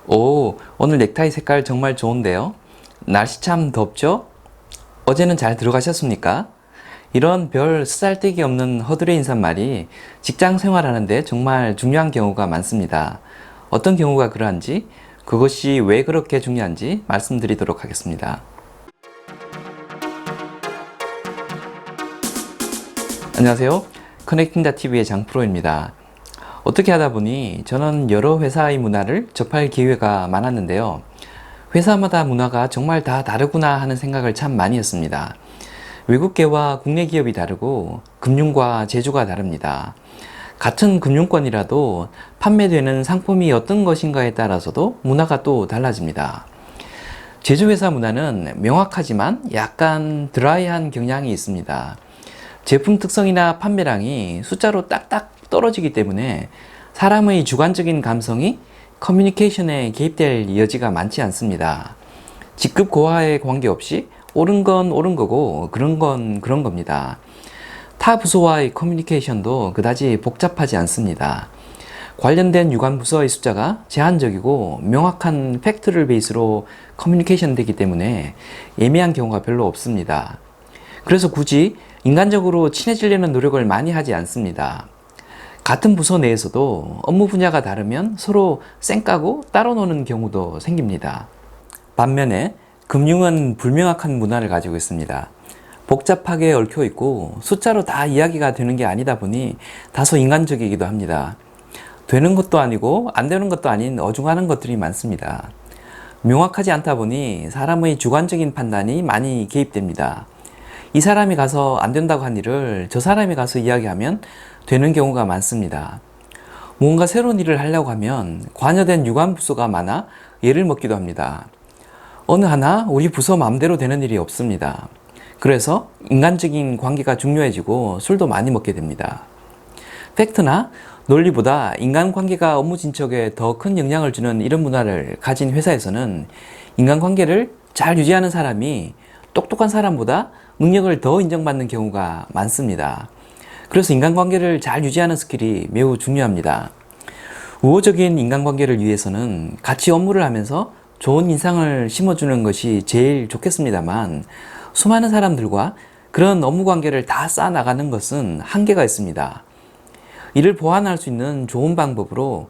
오, 오늘 넥타이 색깔 정말 좋은데요? 날씨 참 덥죠? 어제는 잘 들어가셨습니까? 이런 별 쓰잘데기 없는 허드렛 인사말이 직장 생활하는데 정말 중요한 경우가 많습니다. 어떤 경우가 그러한지, 그것이 왜 그렇게 중요한지 말씀드리도록 하겠습니다. 안녕하세요. 커넥팅닷TV의 장프로입니다. 어떻게 하다 보니 저는 여러 회사의 문화를 접할 기회가 많았는데요. 회사마다 문화가 정말 다 다르구나 하는 생각을 참 많이 했습니다. 외국계와 국내 기업이 다르고 금융과 제조가 다릅니다. 같은 금융권이라도 판매되는 상품이 어떤 것인가에 따라서도 문화가 또 달라집니다. 제조회사 문화는 명확하지만 약간 드라이한 경향이 있습니다. 제품 특성이나 판매량이 숫자로 딱딱 떨어지기 때문에 사람의 주관적인 감성이 커뮤니케이션에 개입될 여지가 많지 않습니다. 직급 고하에 관계없이 옳은 건 옳은 거고 그런 건 그런 겁니다. 타 부서와의 커뮤니케이션도 그다지 복잡하지 않습니다. 관련된 유관 부서의 숫자가 제한적이고 명확한 팩트를 베이스로 커뮤니케이션 되기 때문에 애매한 경우가 별로 없습니다. 그래서 굳이 인간적으로 친해지려는 노력을 많이 하지 않습니다. 같은 부서 내에서도 업무 분야가 다르면 서로 쌩까고 따로 노는 경우도 생깁니다. 반면에 금융은 불명확한 문화를 가지고 있습니다. 복잡하게 얽혀 있고 숫자로 다 이야기가 되는 게 아니다 보니 다소 인간적이기도 합니다. 되는 것도 아니고 안 되는 것도 아닌 어중간한 것들이 많습니다. 명확하지 않다 보니 사람의 주관적인 판단이 많이 개입됩니다. 이 사람이 가서 안 된다고 한 일을 저 사람이 가서 이야기하면 되는 경우가 많습니다. 뭔가 새로운 일을 하려고 하면 관여된 유관 부서가 많아 예를 먹기도 합니다. 어느 하나 우리 부서 마음대로 되는 일이 없습니다. 그래서 인간적인 관계가 중요해지고 술도 많이 먹게 됩니다. 팩트나 논리보다 인간관계가 업무 진척에 더 큰 영향을 주는 이런 문화를 가진 회사에서는 인간관계를 잘 유지하는 사람이 똑똑한 사람보다 능력을 더 인정받는 경우가 많습니다. 그래서 인간관계를 잘 유지하는 스킬이 매우 중요합니다. 우호적인 인간관계를 위해서는 같이 업무를 하면서 좋은 인상을 심어주는 것이 제일 좋겠습니다만 수많은 사람들과 그런 업무 관계를 다 쌓아나가는 것은 한계가 있습니다. 이를 보완할 수 있는 좋은 방법으로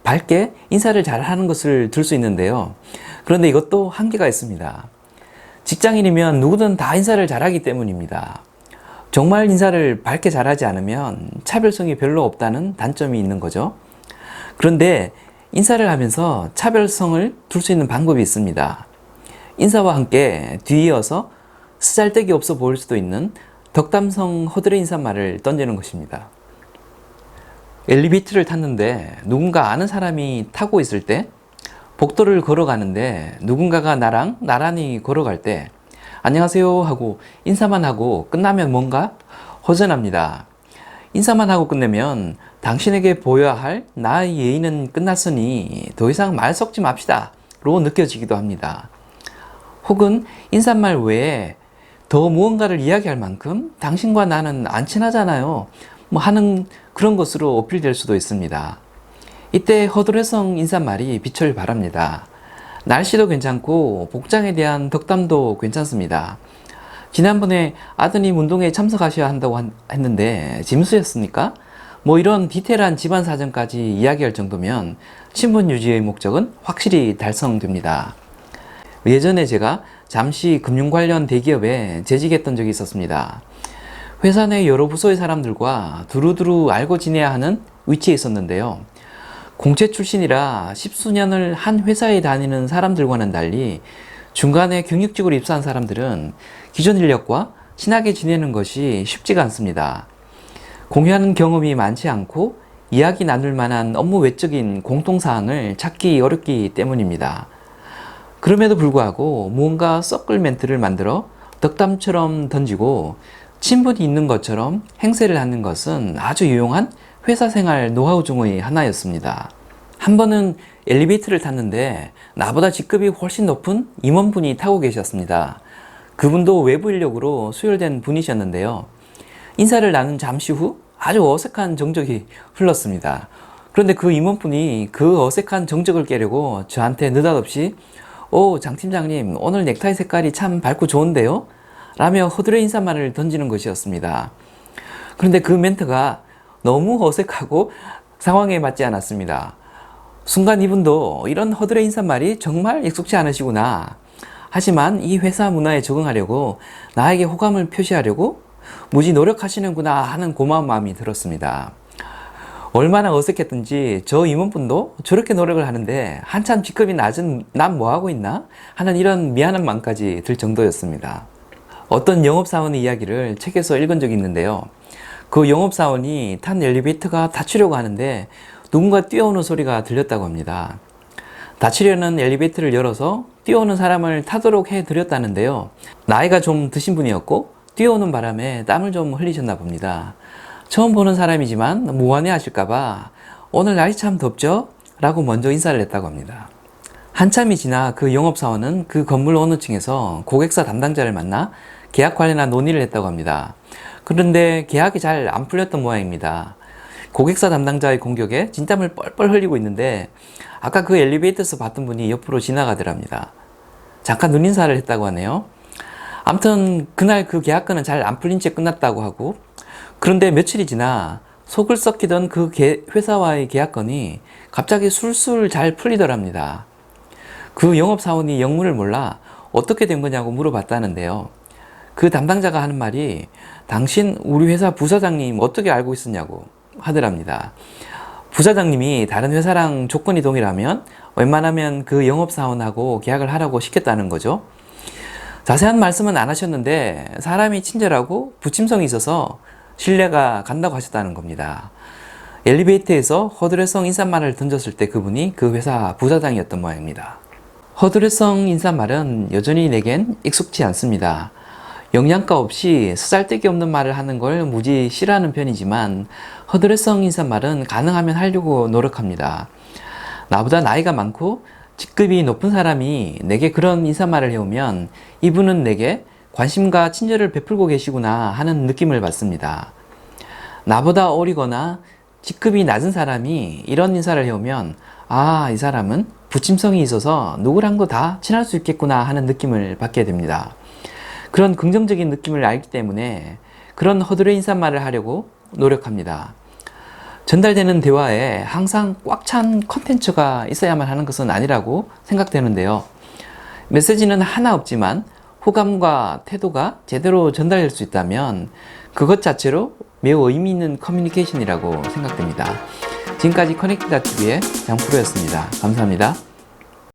밝게 인사를 잘 하는 것을 들 수 있는데요. 그런데 이것도 한계가 있습니다. 직장인이면 누구든 다 인사를 잘하기 때문입니다. 정말 인사를 밝게 잘하지 않으면 차별성이 별로 없다는 단점이 있는 거죠. 그런데 인사를 하면서 차별성을 둘 수 있는 방법이 있습니다. 인사와 함께 뒤이어서 쓰잘데기 없어 보일 수도 있는 덕담성 허드렛 인사말을 던지는 것입니다. 엘리베이터를 탔는데 누군가 아는 사람이 타고 있을 때, 복도를 걸어가는데 누군가가 나랑 나란히 걸어갈 때 안녕하세요 하고 인사만 하고 끝나면 뭔가 허전합니다. 인사만 하고 끝내면 당신에게 보여야 할 나의 예의는 끝났으니 더 이상 말 섞지 맙시다 로 느껴지기도 합니다. 혹은 인사말 외에 더 무언가를 이야기할 만큼 당신과 나는 안 친하잖아요 하는 그런 것으로 어필될 수도 있습니다. 이때 허드렛성 인사말이 빛을 발합니다. 날씨도 괜찮고 복장에 대한 덕담도 괜찮습니다. 지난번에 아드님 운동회에 참석하셔야 한다고 했는데 짐수였습니까? 이런 디테일한 집안 사정까지 이야기할 정도면 신분 유지의 목적은 확실히 달성됩니다. 예전에 제가 잠시 금융 관련 대기업에 재직했던 적이 있었습니다. 회사 내 여러 부서의 사람들과 두루두루 알고 지내야 하는 위치에 있었는데요. 공채 출신이라 십수년을 한 회사에 다니는 사람들과는 달리 중간에 경력직으로 입사한 사람들은 기존 인력과 친하게 지내는 것이 쉽지가 않습니다. 공유하는 경험이 많지 않고 이야기 나눌 만한 업무 외적인 공통사항을 찾기 어렵기 때문입니다. 그럼에도 불구하고 무언가 섞을 멘트를 만들어 덕담처럼 던지고 친분이 있는 것처럼 행세를 하는 것은 아주 유용한 회사 생활 노하우 중의 하나였습니다. 한 번은 엘리베이터를 탔는데 나보다 직급이 훨씬 높은 임원분이 타고 계셨습니다. 그분도 외부 인력으로 수혈된 분이셨는데요. 인사를 나눈 잠시 후 아주 어색한 정적이 흘렀습니다. 그런데 그 임원분이 그 어색한 정적을 깨려고 저한테 느닷없이 오, 장 팀장님, 오늘 넥타이 색깔이 참 밝고 좋은데요? 라며 허드렛 인사말을 던지는 것이었습니다. 그런데 그 멘트가 너무 어색하고 상황에 맞지 않았습니다. 순간 이분도 이런 허드렛 인사말이 정말 익숙치 않으시구나. 하지만 이 회사 문화에 적응하려고 나에게 호감을 표시하려고 무지 노력하시는구나 하는 고마운 마음이 들었습니다. 얼마나 어색했든지 저 임원분도 저렇게 노력을 하는데 한참 직급이 낮은 난 뭐하고 있나? 하는 이런 미안한 마음까지 들 정도였습니다. 어떤 영업사원의 이야기를 책에서 읽은 적이 있는데요. 그 영업사원이 탄 엘리베이터가 닫히려고 하는데 누군가 뛰어오는 소리가 들렸다고 합니다. 닫히려는 엘리베이터를 열어서 뛰어오는 사람을 타도록 해드렸다는데요. 나이가 좀 드신 분이었고 뛰어오는 바람에 땀을 좀 흘리셨나 봅니다. 처음 보는 사람이지만 무안해 하실까봐 오늘 날이 참 덥죠? 라고 먼저 인사를 했다고 합니다. 한참이 지나 그 영업사원은 그 건물 어느 층에서 고객사 담당자를 만나 계약 관련한 논의를 했다고 합니다. 그런데 계약이 잘 안 풀렸던 모양입니다. 고객사 담당자의 공격에 진땀을 뻘뻘 흘리고 있는데 아까 그 엘리베이터에서 봤던 분이 옆으로 지나가더랍니다. 잠깐 눈인사를 했다고 하네요. 아무튼 그날 그 계약건은 잘 안 풀린 채 끝났다고 하고, 그런데 며칠이 지나 속을 썩히던 그 회사와의 계약건이 갑자기 술술 잘 풀리더랍니다. 그 영업사원이 영문을 몰라 어떻게 된 거냐고 물어봤다는데요. 그 담당자가 하는 말이 당신 우리 회사 부사장님 어떻게 알고 있었냐고 하더랍니다. 부사장님이 다른 회사랑 조건이 동일하면 웬만하면 그 영업사원하고 계약을 하라고 시켰다는 거죠. 자세한 말씀은 안 하셨는데 사람이 친절하고 부침성이 있어서 신뢰가 간다고 하셨다는 겁니다. 엘리베이터에서 허드렛성 인사말을 던졌을 때 그분이 그 회사 부사장이었던 모양입니다. 허드렛성 인사말은 여전히 내겐 익숙치 않습니다. 영양가 없이 쓰잘데기 없는 말을 하는 걸 무지 싫어하는 편이지만 허드렛성 인사말은 가능하면 하려고 노력합니다. 나보다 나이가 많고 직급이 높은 사람이 내게 그런 인사말을 해오면 이분은 내게 관심과 친절을 베풀고 계시구나 하는 느낌을 받습니다. 나보다 어리거나 직급이 낮은 사람이 이런 인사를 해오면 아, 이 사람은 부침성이 있어서 누구랑도 다 친할 수 있겠구나 하는 느낌을 받게 됩니다. 그런 긍정적인 느낌을 알기 때문에 그런 허드렛 인사말을 하려고 노력합니다. 전달되는 대화에 항상 꽉 찬 컨텐츠가 있어야만 하는 것은 아니라고 생각되는데요. 메시지는 하나 없지만 호감과 태도가 제대로 전달될 수 있다면 그것 자체로 매우 의미 있는 커뮤니케이션이라고 생각됩니다. 지금까지 커넥팅닷TV의 장프로였습니다. 감사합니다.